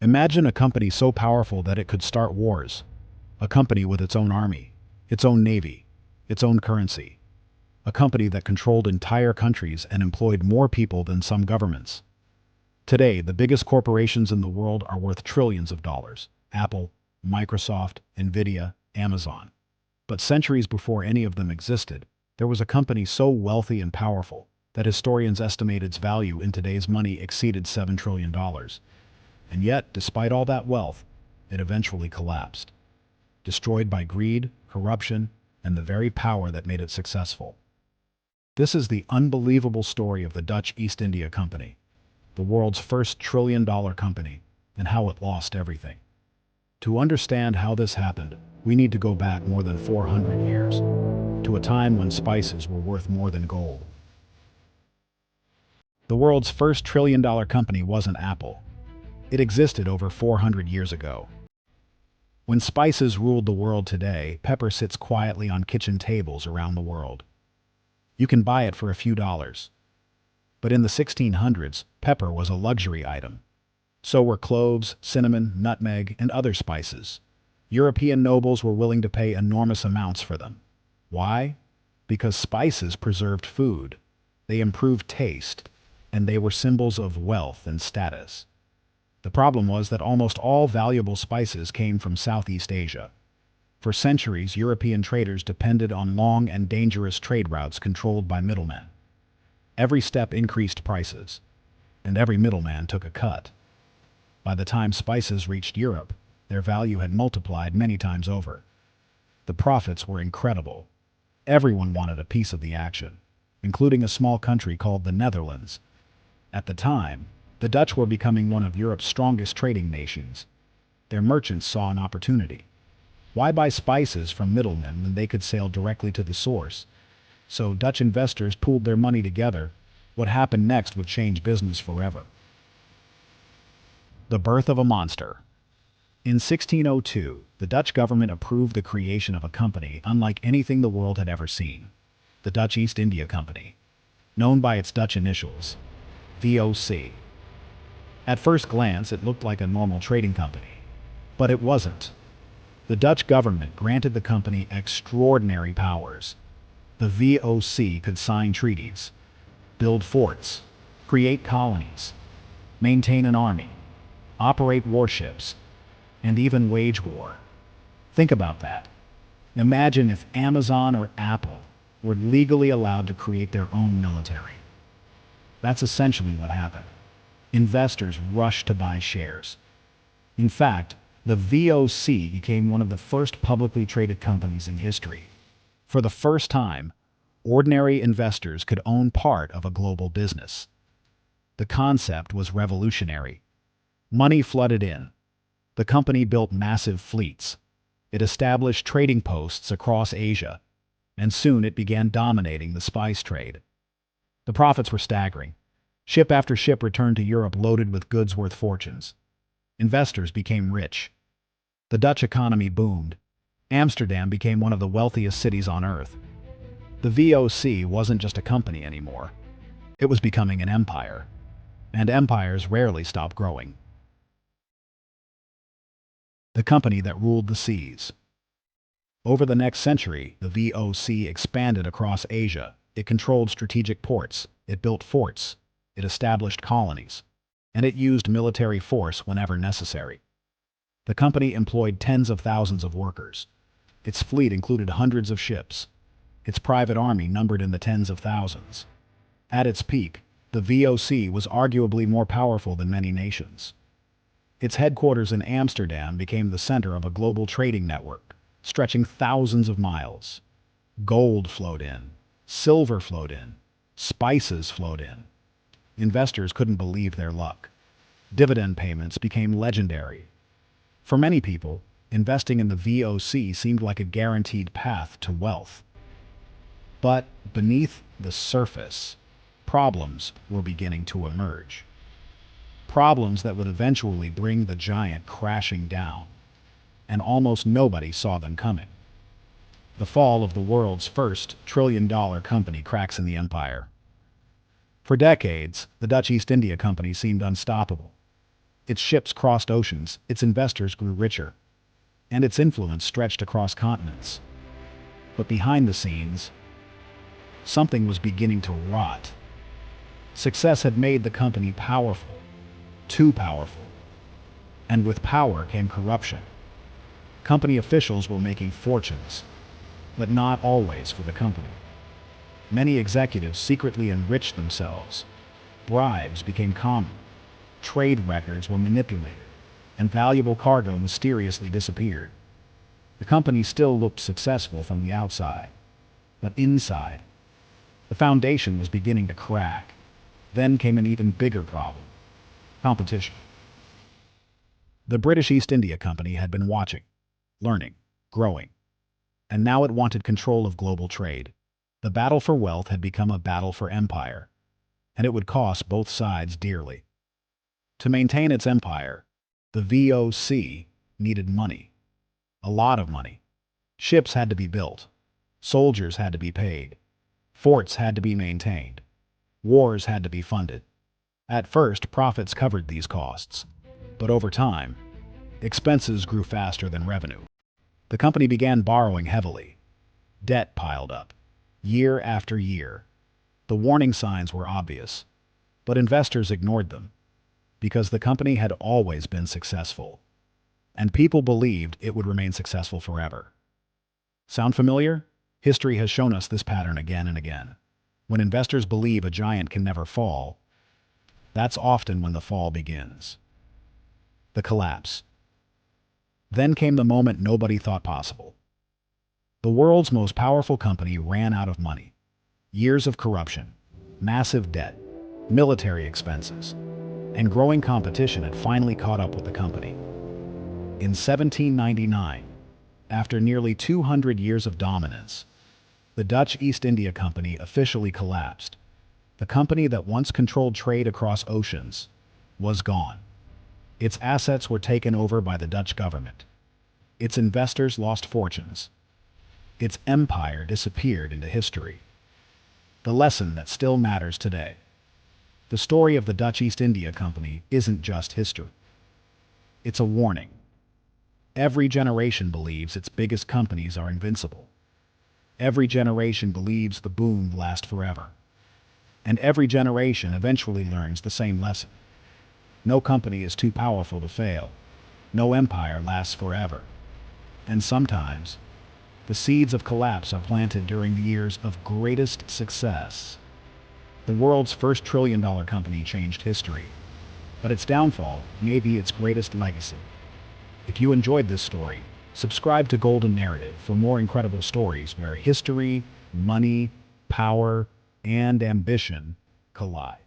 Imagine a company so powerful that it could start wars. A company with its own army, its own navy, its own currency. A company that controlled entire countries and employed more people than some governments. Today, the biggest corporations in the world are worth trillions of dollars. Apple, Microsoft, Nvidia, Amazon. But centuries before any of them existed, there was a company so wealthy and powerful that historians estimate its value in today's money exceeded $7 trillion. And yet, despite all that wealth, it eventually collapsed, destroyed by greed, corruption, and the very power that made it successful. This is the unbelievable story of the Dutch East India Company, the world's first trillion-dollar company, and how it lost everything. To understand how this happened, we need to go back more than 400 years, to a time when spices were worth more than gold. The world's first trillion-dollar company wasn't Apple. It existed over 400 years ago. When spices ruled the world today, pepper sits quietly on kitchen tables around the world. You can buy it for a few dollars. But in the 1600s, pepper was a luxury item. So were cloves, cinnamon, nutmeg, and other spices. European nobles were willing to pay enormous amounts for them. Why? Because spices preserved food. They improved taste, and they were symbols of wealth and status. The problem was that almost all valuable spices came from Southeast Asia. For centuries, European traders depended on long and dangerous trade routes controlled by middlemen. Every step increased prices, and every middleman took a cut. By the time spices reached Europe, their value had multiplied many times over. The profits were incredible. Everyone wanted a piece of the action, including a small country called the Netherlands. At the time, the Dutch were becoming one of Europe's strongest trading nations. Their merchants saw an opportunity. Why buy spices from middlemen when they could sail directly to the source? So Dutch investors pooled their money together. What happened next would change business forever. The birth of a monster. In 1602, the Dutch government approved the creation of a company unlike anything the world had ever seen. The Dutch East India Company, known by its Dutch initials, VOC. At first glance, it looked like a normal trading company. But it wasn't. The Dutch government granted the company extraordinary powers. The VOC could sign treaties, build forts, create colonies, maintain an army, operate warships, and even wage war. Think about that. Imagine if Amazon or Apple were legally allowed to create their own military. That's essentially what happened. Investors rushed to buy shares. In fact, the VOC became one of the first publicly traded companies in history. For the first time, ordinary investors could own part of a global business. The concept was revolutionary. Money flooded in. The company built massive fleets. It established trading posts across Asia, and soon it began dominating the spice trade. The profits were staggering. Ship after ship returned to Europe loaded with goods worth fortunes. Investors became rich. The Dutch economy boomed. Amsterdam became one of the wealthiest cities on earth. The VOC wasn't just a company anymore. It was becoming an empire. And empires rarely stop growing. The company that ruled the seas. Over the next century, the VOC expanded across Asia. It controlled strategic ports. It built forts. It established colonies. And it used military force whenever necessary. The company employed tens of thousands of workers. Its fleet included hundreds of ships. Its private army numbered in the tens of thousands. At its peak, the VOC was arguably more powerful than many nations. Its headquarters in Amsterdam became the center of a global trading network, stretching thousands of miles. Gold flowed in. Silver flowed in. Spices flowed in. Investors couldn't believe their luck. Dividend payments became legendary. For many people, investing in the VOC seemed like a guaranteed path to wealth. But beneath the surface, problems were beginning to emerge. Problems that would eventually bring the giant crashing down. And almost nobody saw them coming. The fall of the world's first trillion-dollar company cracks in the empire. For decades, the Dutch East India Company seemed unstoppable. Its ships crossed oceans, its investors grew richer, and its influence stretched across continents. But behind the scenes, something was beginning to rot. Success had made the company powerful, too powerful. And with power came corruption. Company officials were making fortunes, but not always for the company. Many executives secretly enriched themselves. Bribes became common. Trade records were manipulated, and valuable cargo mysteriously disappeared. The company still looked successful from the outside, but inside, the foundation was beginning to crack. Then came an even bigger problem: competition. The British East India Company had been watching, learning, growing, and now it wanted control of global trade. The battle for wealth had become a battle for empire, and it would cost both sides dearly. To maintain its empire, the VOC needed money. A lot of money. Ships had to be built. Soldiers had to be paid. Forts had to be maintained. Wars had to be funded. At first, profits covered these costs. But over time, expenses grew faster than revenue. The company began borrowing heavily. Debt piled up, year after year. The warning signs were obvious, but investors ignored them, because the company had always been successful, and people believed it would remain successful forever. Sound familiar? History has shown us this pattern again and again. When investors believe a giant can never fall, that's often when the fall begins. The collapse. Then came the moment nobody thought possible. The world's most powerful company ran out of money. Years of corruption, massive debt, military expenses, and growing competition had finally caught up with the company. In 1799, after nearly 200 years of dominance, the Dutch East India Company officially collapsed. The company that once controlled trade across oceans was gone. Its assets were taken over by the Dutch government. Its investors lost fortunes. Its empire disappeared into history. The lesson that still matters today. The story of the Dutch East India Company isn't just history. It's a warning. Every generation believes its biggest companies are invincible. Every generation believes the boom will last forever. And every generation eventually learns the same lesson. No company is too powerful to fail. No empire lasts forever. And sometimes, the seeds of collapse are planted during the years of greatest success. The world's first trillion-dollar company changed history, but its downfall may be its greatest legacy. If you enjoyed this story, subscribe to Golden Narrative for more incredible stories where history, money, power, and ambition collide.